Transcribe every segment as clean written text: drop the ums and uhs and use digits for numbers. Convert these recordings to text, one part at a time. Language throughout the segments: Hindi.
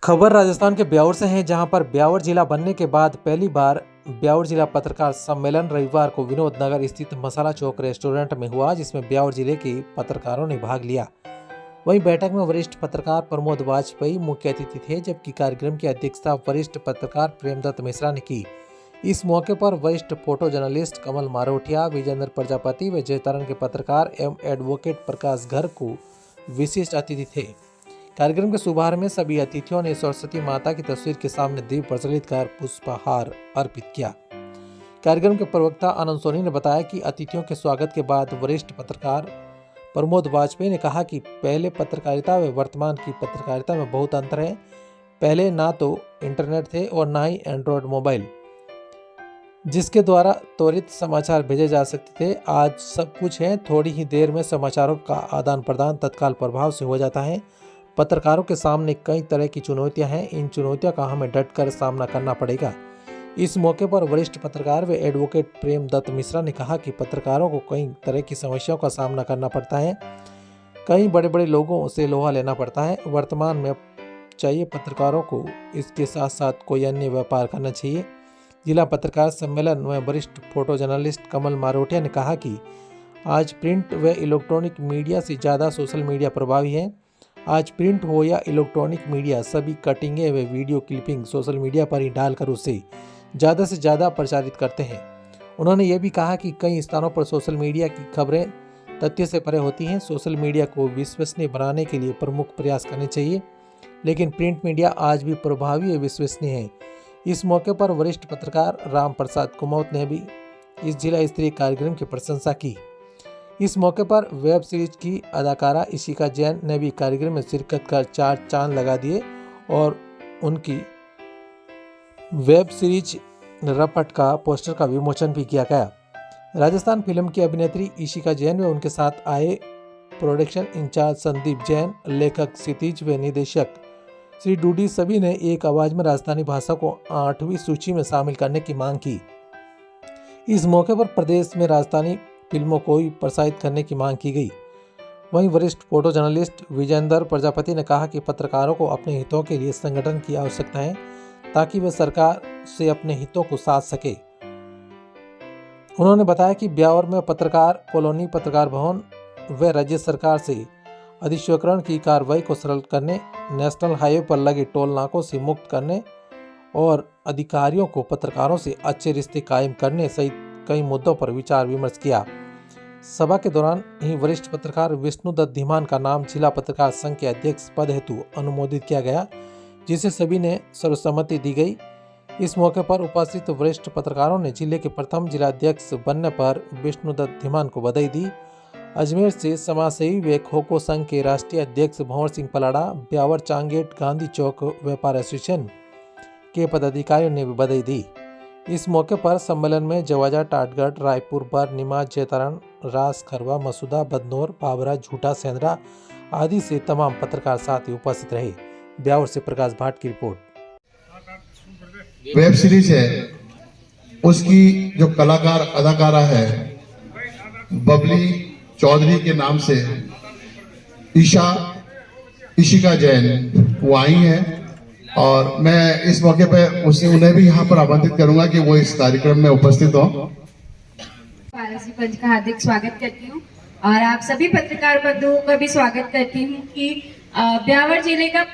खबर राजस्थान के ब्यावर से है, जहां पर ब्यावर जिला बनने के बाद पहली बार ब्यावर जिला पत्रकार सम्मेलन रविवार को विनोद नगर स्थित मसाला चौक रेस्टोरेंट में हुआ, जिसमें ब्यावर जिले के पत्रकारों ने भाग लिया। वहीं बैठक में वरिष्ठ पत्रकार प्रमोद वाजपेयी मुख्य अतिथि थे, जबकि कार्यक्रम की अध्यक्षता वरिष्ठ पत्रकार प्रेमदत्त मिश्रा ने की। इस मौके पर वरिष्ठ फोटो जर्नलिस्ट कमल मारोटिया, विजेंद्र प्रजापति व जयतारण के पत्रकार एवं एडवोकेट प्रकाश घर को विशिष्ट अतिथि थे। कार्यक्रम के शुभारंभ में सभी अतिथियों ने सरस्वती माता की तस्वीर के सामने दीप प्रज्वलित कर पुष्पहार अर्पित किया। कार्यक्रम के प्रवक्ता आनंद सोनी ने बताया कि अतिथियों के स्वागत के बाद वरिष्ठ पत्रकार प्रमोद वाजपेयी ने कहा कि पहले पत्रकारिता व वर्तमान की पत्रकारिता में बहुत अंतर है। पहले ना तो इंटरनेट थे और ना ही एंड्रॉयड मोबाइल, जिसके द्वारा त्वरित समाचार भेजे जा सकते थे। आज सब कुछ है, थोड़ी ही देर में समाचारों का आदान प्रदान तत्काल प्रभाव से हो जाता है। पत्रकारों के सामने कई तरह की चुनौतियां हैं, इन चुनौतियों का हमें डटकर सामना करना पड़ेगा। इस मौके पर वरिष्ठ पत्रकार व एडवोकेट प्रेमदत्त मिश्रा ने कहा कि पत्रकारों को कई तरह की समस्याओं का सामना करना पड़ता है, कई बड़े बड़े लोगों से लोहा लेना पड़ता है। वर्तमान में चाहिए पत्रकारों को इसके साथ साथ कोई अन्य व्यापार करना चाहिए। जिला पत्रकार सम्मेलन में वरिष्ठ फोटो जर्नलिस्ट कमल मारोटिया ने कहा कि आज प्रिंट व इलेक्ट्रॉनिक मीडिया से ज़्यादा सोशल मीडिया प्रभावी है। आज प्रिंट हो या इलेक्ट्रॉनिक मीडिया, सभी कटिंगें व वीडियो क्लिपिंग सोशल मीडिया पर ही डालकर उसे ज़्यादा से ज़्यादा प्रचारित करते हैं। उन्होंने ये भी कहा कि कई स्थानों पर सोशल मीडिया की खबरें तथ्य से परे होती हैं। सोशल मीडिया को विश्वसनीय बनाने के लिए प्रमुख प्रयास करने चाहिए, लेकिन प्रिंट मीडिया आज भी प्रभावी व विश्वसनीय है। इस मौके पर वरिष्ठ पत्रकार राम प्रसाद कुमौत ने भी इस जिला स्तरीय कार्यक्रम की प्रशंसा की। इस मौके पर वेब सीरीज की अदाकारा इशिका जैन ने भी कार्यक्रम में शिरकत कर 4 चांद लगा दिए और उनकी वेब सीरीज रपट का पोस्टर का विमोचन भी किया गया। राजस्थान फिल्म की अभिनेत्री इशिका जैन व उनके साथ आए प्रोडक्शन इंचार्ज संदीप जैन, लेखक क्षितिज व निदेशक श्री डूडी, सभी ने एक आवाज में राजस्थानी भाषा को 8वीं सूची में शामिल करने की मांग की। इस मौके पर प्रदेश में राजस्थानी फिल्मों को ही प्रसारित करने की मांग की गई। वहीं वरिष्ठ फोटो जर्नलिस्ट विजेंद्र प्रजापति ने कहा कि पत्रकारों को अपने हितों के लिए संगठन की आवश्यकता है, ताकि वे सरकार से अपने हितों को साध सके। उन्होंने बताया कि ब्यावर में पत्रकार कॉलोनी, पत्रकार भवन व राज्य सरकार से अधिस्वीकरण की कार्रवाई को सरल करने, नेशनल हाईवे पर लगे टोल नाकों से मुक्त करने और अधिकारियों को पत्रकारों से अच्छे रिश्ते कायम करने सहित कई मुद्दों पर विचार विमर्श किया। सभा के दौरान ही वरिष्ठ पत्रकार विष्णुदत्त धीमान का नाम जिला पत्रकार संघ के अध्यक्ष पद हेतु अनुमोदित किया गया, जिसे सभी ने सर्वसम्मति दी गई। इस मौके पर उपस्थित वरिष्ठ पत्रकारों ने जिले के प्रथम जिलाध्यक्ष बनने पर विष्णुदत्त धीमान को बधाई दी। अजमेर से समाजसेवी व खो-खो संघ के राष्ट्रीय अध्यक्ष भंवर सिंह पलाड़ा, ब्यावर चांगेट गांधी चौक व्यापार एसोसिएशन के पदाधिकारियों ने भी बधाई दी। इस मौके पर सम्मेलन में जवाजा, टाटगढ़, रायपुर, बर, निमाज, जयतारण, रास, खरवा, मसूदा, बदनौर, बाबरा, झूठा, सेंद्रा आदि से तमाम पत्रकार साथी उपस्थित रहे। ब्यावर से प्रकाश भाट की रिपोर्ट। वेब सीरीज है, उसकी जो कलाकार अदाकारा है बबली चौधरी के नाम से इशिका जैन वो आई हैं, और मैं इस मौके पे उन्हें भी यहाँ पर आमंत्रित करूंगा कि वो इस कार्यक्रम में उपस्थित हों। पारसी पंच का हार्दिक स्वागत करती हूँ और आप सभी पत्रकार बंधुओं का भी स्वागत करती हूँ कि ब्यावर जिले का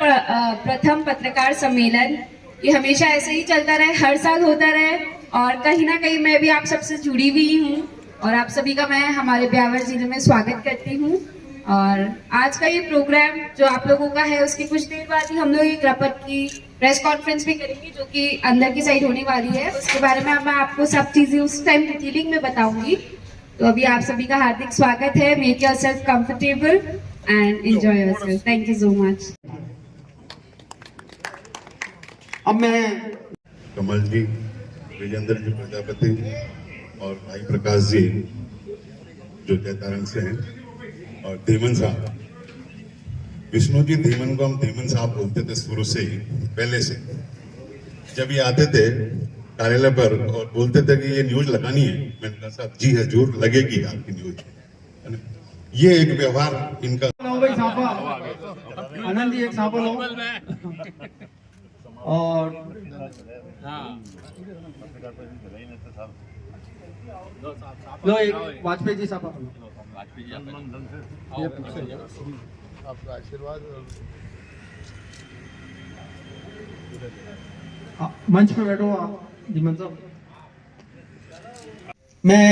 प्रथम पत्रकार सम्मेलन ये हमेशा ऐसे ही चलता रहे, हर साल होता रहे, और कहीं ना कहीं मैं भी आप सबसे जुड़ी हुई हूँ और आप सभी का मैं हमारे ब्यावर जिले में स्वागत करती हूँ। और आज का ये प्रोग्राम जो आप लोगों का है, उसकी कुछ देर बाद ही हम लोग एक रपट की प्रेस कॉन्फ्रेंस भी करेंगे, जो कि अंदर की साइड होने वाली है। उसके बारे में मैं आपको सब चीजें उस टाइम डिटेलिंग में बताऊंगी। तो अभी आप सभी का हार्दिक स्वागत है। Make yourself comfortable and enjoy yourself. Thank you so much. अब मैं कमल जी, विजेंद्र जी प्रजापति और भाई प्रकाश जी जो जयतारण से हैं, और धीमन साहब, विष्णु जी धीमन को हम धीमन साहब बोलते थे शुरू से ही, पहले से। जब ये आते थे कार्यालय पर और बोलते थे कि ये न्यूज लगानी है, मैंने कहा साहब जी हजूर लगेगी आपकी न्यूज। ये एक व्यवहार इनका। आनंद जी एक साफा लो। और लो एक वाजपेयी जी साहब आपका आशीर्वाद मंच पे बैठो आप जीवन साहब। मैं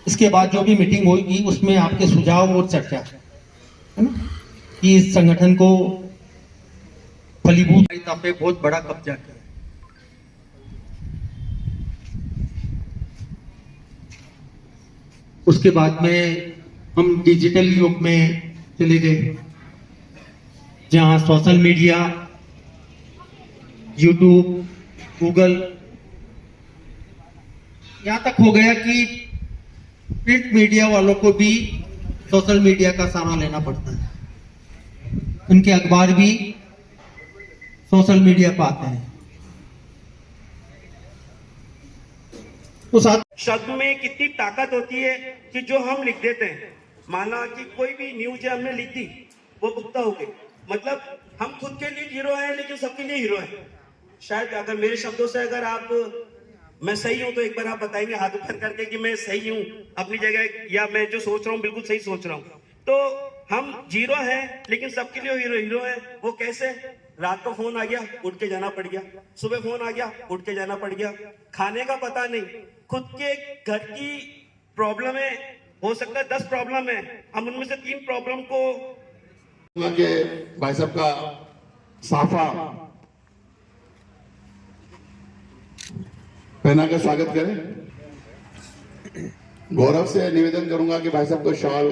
इसके बाद जो भी मीटिंग होगी उसमें आपके सुझाव और चर्चा है ना कि इस संगठन को फलीभूत पे बहुत बड़ा कब्जा किया। उसके बाद में हम डिजिटल युग में चले गए जहां सोशल मीडिया, यूट्यूब, गूगल, यहां तक हो गया कि प्रिंट मीडिया वालों को भी सोशल मीडिया का सहारा लेना पड़ता है। उनके अखबार भी सोशल मीडिया पर आते हैं। तो साथ शब्द में कितनी ताकत होती है कि जो हम लिख देते हैं। माना कि कोई भी न्यूज है हमने लिख दी, वो पुख्ता हो गई, मतलब हम खुद के लिए हीरो हैं लेकिन सबके लिए हीरो हैं। शायद अगर मेरे शब्दों से अगर आप मैं सही हूं तो एक बार आप बताएंगे हाथ ऊपर करके कि मैं सही हूं अपनी जगह, या मैं जो सोच रहा हूं बिल्कुल सही सोच रहा हूं। तो हम जीरो हैं लेकिन सबके लिए हीरो है। वो कैसे? रात को फोन आ गया, उठ के जाना पड़ गया, सुबह फोन आ गया, उठ के जाना पड़ गया, खाने का पता नहीं, खुद के घर की प्रॉब्लम है, हो सकता है 10 प्रॉब्लम है, हम उनमें से 3 प्रॉब्लम को के भाई साहब का साफा पहना कर स्वागत करें। गौरव से निवेदन करूंगा कि भाई साहब को शॉल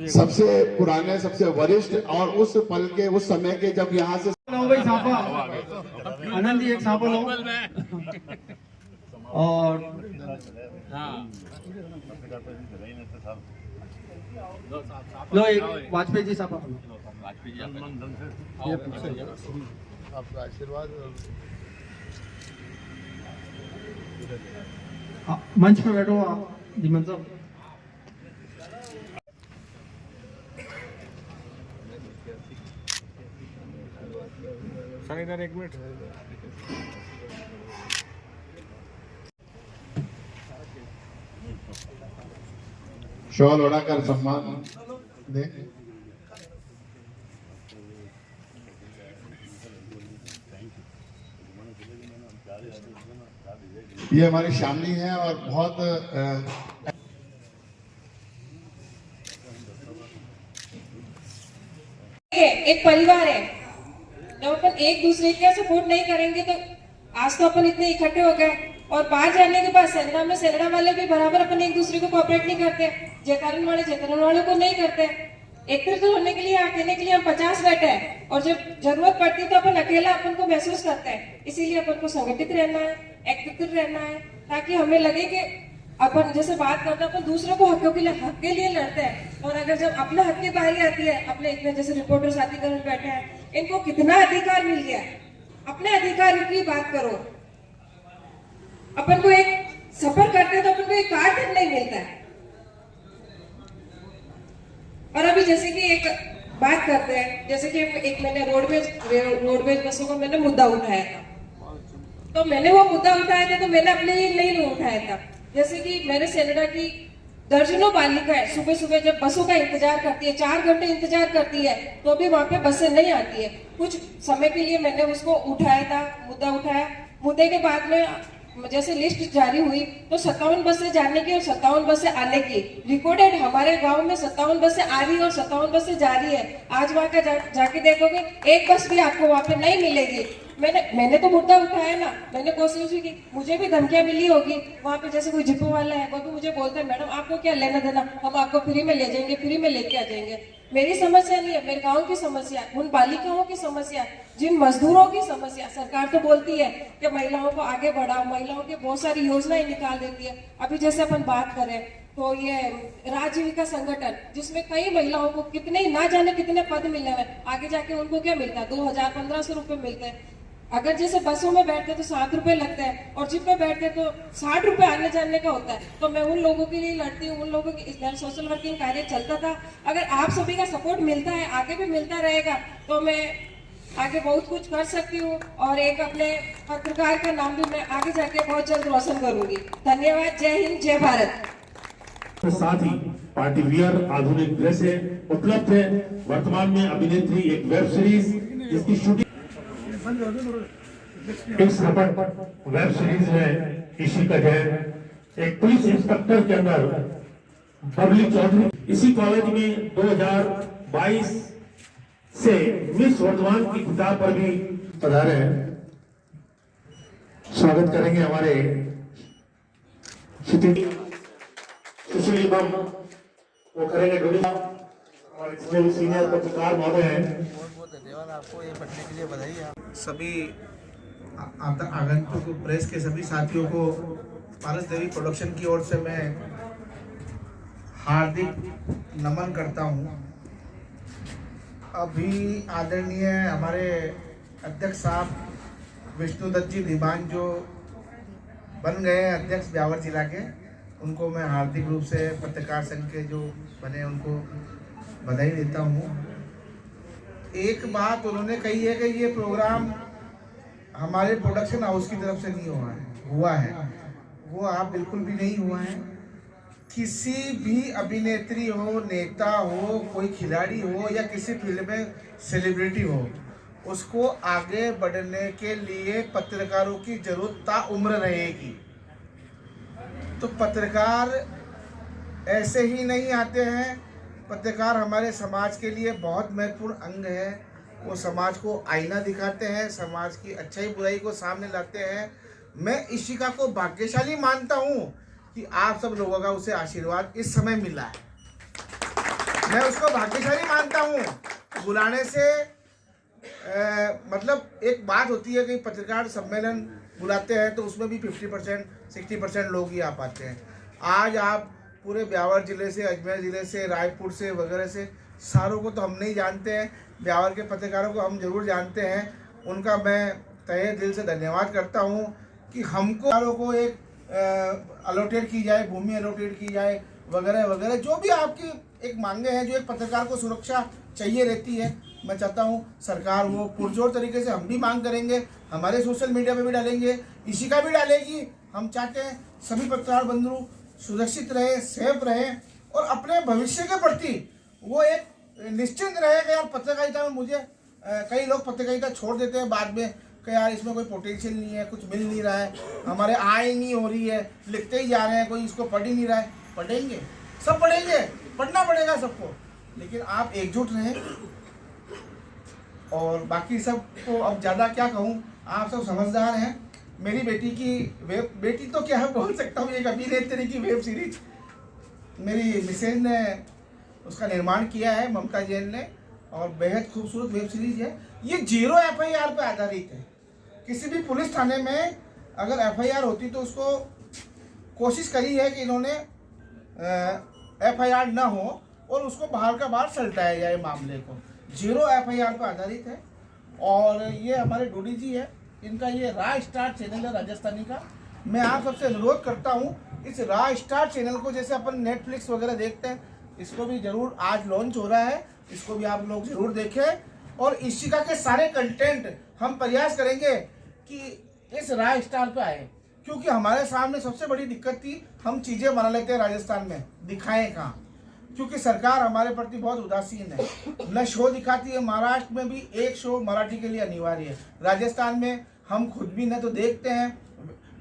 सबसे पुराने, सबसे वरिष्ठ और उस पल के, उस समय के जब यहाँ से भाई साफा आनंद जी एक साफा लो और लो एक वाजपेयी जी साहब आपका आशीर्वाद मंच पे बैठो आप जीवन साहब। इधर 1 मिनट शॉल उड़ाकर सम्मान दे। ये हमारी शामली है और बहुत एक परिवार है। जब अपन एक दूसरे का सपोर्ट नहीं करेंगे तो आज तो अपन इतने इकट्ठे हो गए और बाहर जाने के बाद सेलड़ा में सेलड़ा वाले भी बराबर अपन एक दूसरे को कोऑपरेट नहीं करते, जयकारण वाले जयकारण वालों को नहीं करते। एकत्रित होने के लिए, अकेले के लिए हम 50 बैठे हैं और जब जरूरत पड़ती है तो अपन अकेला अपन को महसूस करते हैं। इसीलिए अपन को संगठित रहना है, एकत्रित रहना है, ताकि हमें लगे कि अपन जैसे बात करते हैं अपन दूसरों को हक के लिए लड़ते हैं। और अगर जब अपने हक की बारी आती है, अपने इतने जैसे रिपोर्टर साथी कर बैठे हैं, इनको कितना अधिकार मिल गया, अपने अधिकार की बात करो। अपन को एक सफर करते हैं तो अपन को एक कार्ड तक नहीं मिलता है। और अभी जैसे कि एक बात करते हैं, जैसे कि एक मैंने रोडवेज बसों का मैंने मुद्दा उठाया था, तो मैंने वो मुद्दा उठाया था तो मैंने अपने लिए नहीं उठाया था। जैसे कि मेरे सेनेडा की दर्जनों बालिकाएं सुबह सुबह जब बसों का इंतजार करती है, 4 घंटे इंतजार करती है, तो भी वहां पे बसें नहीं आती है। कुछ समय के लिए मैंने उसको उठाया था, मुद्दा उठाया। मुद्दे के बाद में जैसे लिस्ट जारी हुई तो 57 बसें जाने की और 57 बसें आने की रिकॉर्डेड हमारे गांव में 57 बसें आ रही है और 57 बसें जा रही है। आज वहां का जाके देखोगे एक बस भी आपको वहां पे नहीं मिलेगी। मैंने तो मुद्दा उठाया ना, मैंने कोशिश भी की, मुझे भी धमकियां मिली होगी। वहां पे जैसे कोई जिप्पो वाला है वो भी मुझे बोलते हैं मैडम आपको क्या लेना देना, हम आपको फ्री में ले जाएंगे, फ्री में लेके आ जाएंगे। मेरी समस्या नहीं है, मेरे गांव की समस्या, उन बालिकाओं की समस्या, जिन मजदूरों की समस्या। सरकार तो बोलती है कि महिलाओं को आगे बढ़ाओ, महिलाओं की बहुत सारी योजनाएं निकाल देती है। अभी जैसे अपन बात करें तो ये राजीविका संगठन जिसमें कई महिलाओं को कितने ना जाने कितने पद मिले हुए, आगे जाके उनको क्या मिलता है, 2000-1500 रुपए मिलते हैं। अगर जैसे बसों में बैठते तो 7 रुपए लगता है और जिप में बैठते तो 60 रुपए आने जाने का होता है। तो मैं उन लोगों के लिए लड़ती हूँ, उन लोगों के इस सोशल वर्किंग कार्य चलता था। अगर आप सभी का सपोर्ट मिलता है, आगे भी मिलता रहेगा, तो मैं आगे बहुत कुछ कर सकती हूँ और एक अपने पत्रकार का नाम भी मैं आगे जाके बहुत जल्द रोशन करूंगी। धन्यवाद। जय हिंद, जय भारत। के साथ ही पार्टी वियर आधुनिक ड्रेसें उपलब्ध है। वर्तमान में अभिनेत्री एक वेब सीरीज जिसकी शूटिंग इस वेब सीरीज में इशिका जैन एक पुलिस इंस्पेक्टर के अंदर बबली चौधरी इसी कॉलेज में 2022 से मिस वर्धमान की किताब पर भी पधारे हैं। स्वागत करेंगे हमारे सुशील बम, वो करेंगे डोली और इसमें सीनियर पत्रकार महोदय हैं। सभी आगंतुक प्रेस के सभी साथियों को पारस देवी प्रोडक्शन की ओर से मैं हार्दिक नमन करता हूं। अभी आदरणीय हमारे अध्यक्ष साहब विष्णुदत्त जी धीमान जो बन गए अध्यक्ष ब्यावर जिला के, उनको मैं हार्दिक रूप से पत्रकार संघ के जो बने उनको बधाई देता हूँ। एक बात उन्होंने कही है कि ये प्रोग्राम हमारे प्रोडक्शन हाउस की तरफ से नहीं हुआ है, वो आप बिल्कुल भी नहीं हुआ है। किसी भी अभिनेत्री हो, नेता हो, कोई खिलाड़ी हो या किसी फील्ड में सेलिब्रिटी हो, उसको आगे बढ़ने के लिए पत्रकारों की जरूरत ताउम्र रहेगी। तो पत्रकार ऐसे ही नहीं आते हैं। पत्रकार हमारे समाज के लिए बहुत महत्वपूर्ण अंग है। वो समाज को आईना दिखाते हैं, समाज की अच्छाई बुराई को सामने लाते हैं। मैं इशिका को भाग्यशाली मानता हूँ कि आप सब लोगों का उसे आशीर्वाद इस समय मिला है। मैं उसको भाग्यशाली मानता हूँ। बुलाने से मतलब एक बात होती है कि पत्रकार सम्मेलन बुलाते हैं तो उसमें भी 50% 60% लोग ही आ पाते हैं। आज आप पूरे ब्यावर जिले से, अजमेर जिले से, रायपुर से वगैरह से, सारों को तो हम नहीं जानते हैं, ब्यावर के पत्रकारों को हम जरूर जानते हैं। उनका मैं तहे दिल से धन्यवाद करता हूं कि हमको एक अलॉटेड की जाए, भूमि अलॉटेड की जाए वगैरह वगैरह, जो भी आपकी एक मांगे हैं, जो एक पत्रकार को सुरक्षा चाहिए रहती है। मैं चाहता हूं सरकार वो पुरजोर तरीके से हम भी मांग करेंगे, हमारे सोशल मीडिया पे भी डालेंगे, इशिका भी डालेगी। हम चाहते हैं सभी पत्रकार बंधु सुरक्षित रहे, सेफ रहे और अपने भविष्य के प्रति वो एक निश्चिंत रहे कि यार पत्रकारिता में मुझे कई लोग पत्रकारिता छोड़ देते हैं बाद में कि यार इसमें कोई पोटेंशियल नहीं है, कुछ मिल नहीं रहा है, हमारे आय नहीं हो रही है, लिखते ही जा रहे हैं, कोई इसको पढ़ ही नहीं रहा है। पढ़ेंगे, सब पढ़ेंगे, पढ़ना पड़ेगा सबको, लेकिन आप एकजुट रहें। और बाकी सब को अब ज़्यादा क्या कहूँ, आप सब समझदार हैं। मेरी बेटी की बेटी तो क्या बोल सकता हूँ, एक अभिनेत्री की वेब सीरीज मेरी मिसेज ने उसका निर्माण किया है, ममता जैन ने, और बेहद खूबसूरत वेब सीरीज है। ये 0 FIR पे आधारित है। किसी भी पुलिस थाने में अगर FIR होती तो उसको कोशिश करी है कि इन्होंने FIR ना हो और उसको बाहर का बाहर सलटाया जाए मामले को। 0 FIR पर आधारित है। और ये हमारे डोडी जी है, इनका ये राज स्टार चैनल है राजस्थानी का। मैं आप सबसे अनुरोध करता हूँ इस राज स्टार चैनल को, जैसे अपन नेटफ्लिक्स वगैरह देखते हैं, इसको भी जरूर आज लॉन्च हो रहा है, इसको भी आप लोग जरूर देखें। और इशिका के सारे कंटेंट हम प्रयास करेंगे कि इस राज स्टार पे आए, क्योंकि हमारे सामने सबसे बड़ी दिक्कत थी, हम चीज़ें बना लेते हैं राजस्थान में, दिखाएं कहाँ, क्योंकि सरकार हमारे प्रति बहुत उदासीन है। न शो दिखाती है। महाराष्ट्र में भी एक शो मराठी के लिए अनिवार्य है। राजस्थान में हम खुद भी न तो देखते हैं,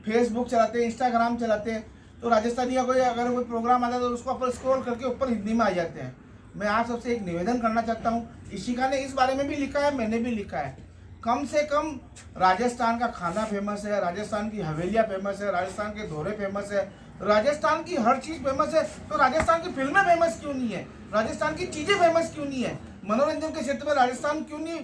फेसबुक चलाते हैं, इंस्टाग्राम चलाते हैं, तो राजस्थानी का कोई अगर कोई प्रोग्राम आता है तो उसको अपन स्क्रॉल करके ऊपर हिंदी में आ जाते हैं। मैं आप सबसे एक निवेदन करना चाहता हूँ, इशिका ने इस बारे में भी लिखा है, मैंने भी लिखा है, कम से कम राजस्थान का खाना फेमस है, राजस्थान की हवेलियाँ फेमस है, राजस्थान के दौरे फेमस है, राजस्थान की हर चीज़ फेमस है, तो राजस्थान की फिल्में फेमस क्यों नहीं है, राजस्थान की चीज़ें फेमस क्यों नहीं है, मनोरंजन के क्षेत्र में राजस्थान क्यों नहीं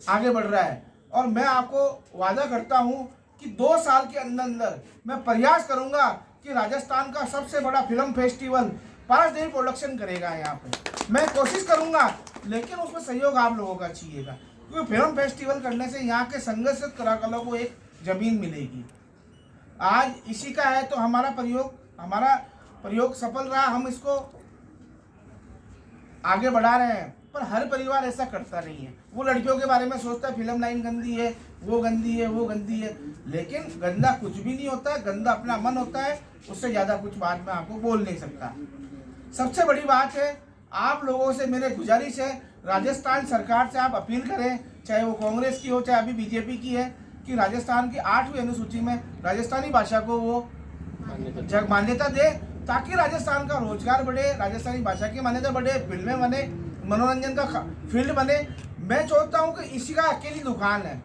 आगे बढ़ रहा है। और मैं आपको वादा करता हूँ कि 2 साल के अंदर अंदर मैं प्रयास करूँगा कि राजस्थान का सबसे बड़ा फिल्म फेस्टिवल पारस देवी प्रोडक्शन करेगा यहाँ पे। मैं कोशिश करूँगा, लेकिन उसमें सहयोग आप लोगों का चाहिएगा। क्योंकि फिल्म फेस्टिवल करने से यहाँ के संघर्षरत कलाकारों को एक जमीन मिलेगी। आज इसी का है तो हमारा प्रयोग सफल रहा, हम इसको आगे बढ़ा रहे हैं। पर हर परिवार ऐसा करता नहीं है, वो लड़कियों के बारे में सोचता है फिल्म लाइन गंदी है, वो गंदी है, वो गंदी है, लेकिन गंदा कुछ भी नहीं होता है, गंदा अपना मन होता है, उससे ज़्यादा कुछ बात मैं आपको बोल नहीं सकता। सबसे बड़ी बात है, आप लोगों से मेरे गुजारिश है, राजस्थान सरकार से आप अपील करें, चाहे वो कांग्रेस की हो चाहे अभी बीजेपी की है, कि राजस्थान की 8वीं अनुसूची में राजस्थानी भाषा को वो मान्यता दे, ताकि राजस्थान का रोजगार बढ़े, राजस्थानी भाषा की मान्यता बढ़े, फिल्में बने, मनोरंजन का फील्ड बने। मैं चाहता हूँ कि इसी का अकेली दुकान है,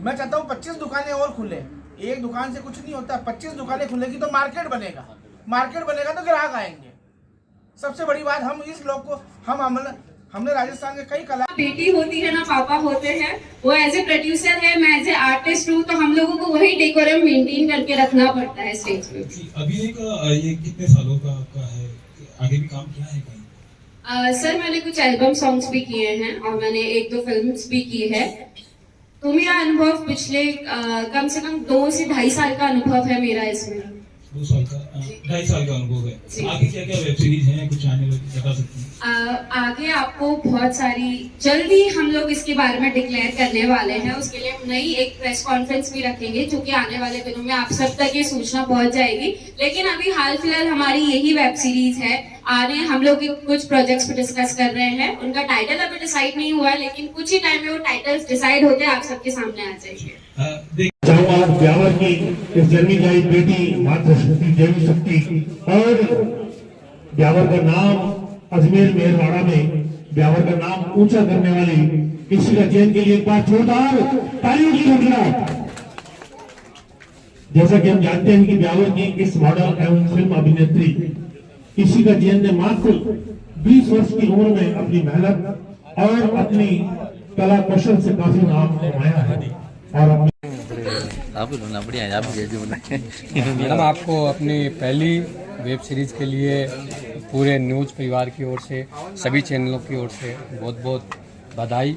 मैं चाहता हूँ 25 दुकानें और खुले। एक दुकान से कुछ नहीं होता, 25 दुकानें खुलेगी तो मार्केट बनेगा, मार्केट बनेगा तो ग्राहक आएंगे। सबसे बड़ी बात, हम इस लोग को हमने राजस्थान के कई कला बेटी होती है ना पापा होते हैं, वो एज ए प्रोड्यूसर है, मैं एज ए आर्टिस्ट हूँ, तो हम लोगों को वही डेकोरम मेंटेन करके रखना पड़ता है स्टेज पे। अभी ये कितने सालों का आपका है, आगे भी काम किया है कहीं? सर मैंने कुछ एल्बम सॉन्ग्स भी किए हैं और मैंने 1-2 फिल्म्स भी की है। तो मेरा अनुभव पिछले कम से कम 2 से 2.5 साल का अनुभव है मेरा इसमें। 2 साल का 2.5 साल का अनुभव है। आगे क्या क्या वेब सीरीज हैं, कुछ आने वाली बता सकती हैं? आगे आपको बहुत सारी जल्दी हम लोग इसके बारे में डिक्लेयर करने वाले हैं। उसके लिए हम नई एक प्रेस कॉन्फ्रेंस भी रखेंगे, जो कि आने वाले दिनों में आप सब तक ये सूचना पहुंच जाएगी। लेकिन अभी हाल फिलहाल हमारी यही वेब सीरीज है। आने हम लोग कुछ प्रोजेक्ट्स पे डिस्कस कर रहे हैं, उनका टाइटल अभी डिसाइड नहीं हुआ है, लेकिन कुछ ही टाइम में वो टाइटल्स डिसाइड होते आप सबके सामने आ जाएंगे। चाहूंगा ब्यावर की इस जन्मी जाई बेटी मातृशक्ति देवी शक्ति और ब्यावर का नाम अजमेर मेरवाड़ा में ब्यावर का नाम ऊंचा करने वाली इशिका जैन के लिए एक बार जोरदार तालियों की गड़गड़ाहट। जैसा कि हम जानते हैं कि ब्यावर की इस मॉडल एवं फिल्म अभिनेत्री इशिका जैन ने मात्र 20 वर्ष की उम्र में अपनी मेहनत और अपनी कला कौशल से काफी नाम कमाया है। और मैडम, आपको अपनी पहली वेब सीरीज के लिए पूरे न्यूज़ परिवार की ओर से, सभी चैनलों की ओर से बहुत बहुत बधाई।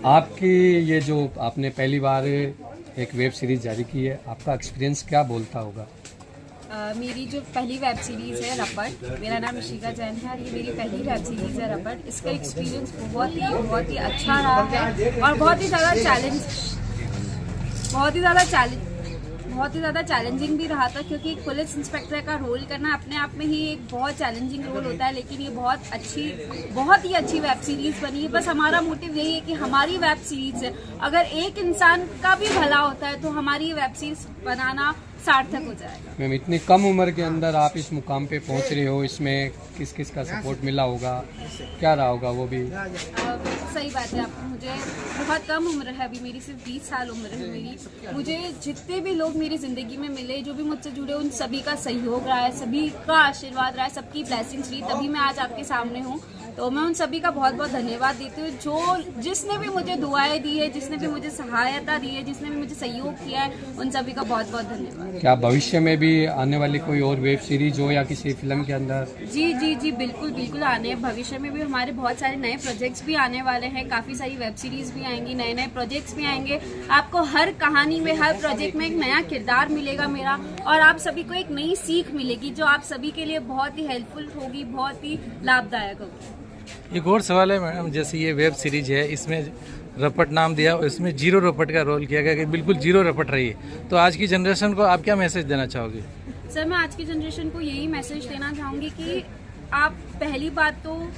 आपकी ये जो आपने पहली बार एक वेब सीरीज जारी की है, आपका एक्सपीरियंस क्या बोलता होगा? मेरी जो पहली वेब सीरीज़ है रपट, मेरा नाम इशिका जैन है, ये मेरी पहली वेब सीरीज़ है रपट। इसका एक्सपीरियंस बहुत ही अच्छा रहा है और बहुत ही ज़्यादा चैलेंजिंग भी रहा था, क्योंकि एक पुलिस इंस्पेक्टर का रोल करना अपने आप में ही एक बहुत चैलेंजिंग रोल होता है। लेकिन ये बहुत ही अच्छी वेब सीरीज़ बनी है। बस हमारा मोटिव यही है कि हमारी वेब सीरीज़ है, अगर एक इंसान का भी भला होता है तो हमारी वेब सीरीज़ बनाना सार्थक हो जाएगा। मैम, इतनी कम उम्र के अंदर आप इस मुकाम पे पहुंच रहे हो, इसमें किस किस का सपोर्ट मिला होगा, क्या रहा होगा वो भी? सही बात है, आपको मुझे बहुत कम उम्र है, अभी मेरी सिर्फ 20 साल उम्र है मेरी। मुझे जितने भी लोग मेरी ज़िंदगी में मिले, जो भी मुझसे जुड़े, उन सभी का सहयोग रहा है, सभी का आशीर्वाद रहा है, सबकी ब्लेसिंग्स रही, तभी मैं आज आपके सामने हूँ। तो मैं उन सभी का बहुत बहुत धन्यवाद देती हूँ, जिसने भी मुझे दुआएं दी है, जिसने भी मुझे सहायता दी है, जिसने भी मुझे सहयोग किया है, उन सभी का बहुत बहुत धन्यवाद। क्या भविष्य में भी आने वाली कोई और वेब सीरीज हो या किसी फिल्म के अंदर? जी बिल्कुल आने भविष्य में भी हमारे बहुत सारे नए प्रोजेक्ट्स भी आने वाले हैं, काफ़ी सारी वेब सीरीज भी आएंगी, नए प्रोजेक्ट्स भी आएंगे। आपको हर कहानी में, हर प्रोजेक्ट में एक नया किरदार मिलेगा मेरा, और आप सभी को एक नई सीख मिलेगी, जो आप सभी के लिए बहुत ही हेल्पफुल होगी, बहुत ही लाभदायक होगी। एक और सवाल है मैडम, जैसे ये वेब सीरीज है, इसमें रपट नाम दिया और इसमें 0 रपट का रोल किया गया कि बिल्कुल 0 रपट रही है, तो आज की जनरेशन को आप क्या मैसेज देना चाहोगे? सर, मैं आज की जनरेशन को यही मैसेज देना चाहूँगी कि आप पहली बात तो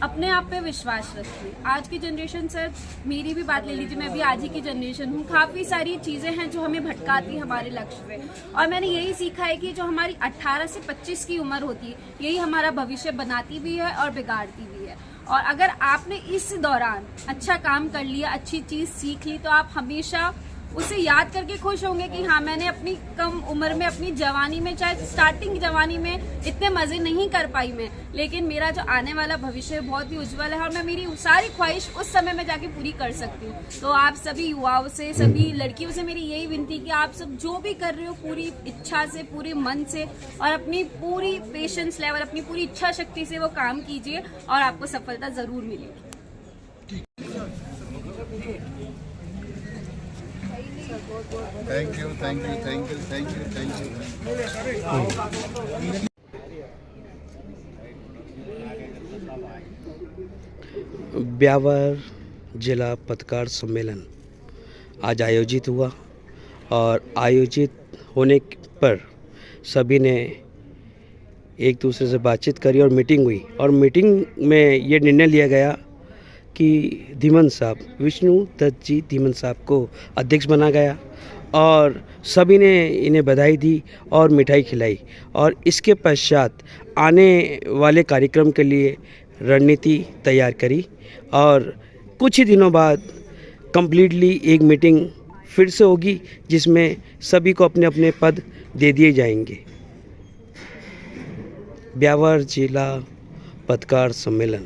अपने आप पे विश्वास रखिए। आज की जनरेशन, सर मेरी भी बात ले लीजिए, मैं भी आज ही की जनरेशन हूँ, काफ़ी सारी चीज़ें हैं जो हमें भटकाती है हमारे लक्ष्य पे, और मैंने यही सीखा है कि जो हमारी 18 से 25 की उम्र होती है, यही हमारा भविष्य बनाती भी है और बिगाड़ती भी है। और अगर आपने इस दौरान अच्छा काम कर लिया, अच्छी चीज़ सीख ली, तो आप हमेशा उसे याद करके खुश होंगे कि हाँ, मैंने अपनी कम उम्र में, अपनी जवानी में, चाहे स्टार्टिंग जवानी में इतने मज़े नहीं कर पाई मैं, लेकिन मेरा जो आने वाला भविष्य बहुत ही उज्जवल है और मैं मेरी सारी ख्वाहिश उस समय में जाके पूरी कर सकती हूँ। तो आप सभी युवाओं से, सभी लड़कियों से मेरी यही विनती कि आप सब जो भी कर रहे हो, पूरी इच्छा से, पूरे मन से और अपनी पूरी पेशेंस लेवल, अपनी पूरी इच्छा शक्ति से वो काम कीजिए और आपको सफलता ज़रूर मिलेगी। Thank you thank you thank you thank you thank you. Beawar जिला पत्रकार सम्मेलन आज आयोजित हुआ और आयोजित होने पर सभी ने एक दूसरे से बातचीत करी और मीटिंग हुई और मीटिंग में ये निर्णय लिया गया कि धीमन साहब विष्णु दत्त जी धीमन साहब को अध्यक्ष बना गया और सभी ने इन्हें बधाई दी और मिठाई खिलाई और इसके पश्चात आने वाले कार्यक्रम के लिए रणनीति तैयार करी और कुछ ही दिनों बाद कंप्लीटली एक मीटिंग फिर से होगी जिसमें सभी को अपने अपने पद दे दिए जाएंगे। ब्यावर जिला पत्रकार सम्मेलन।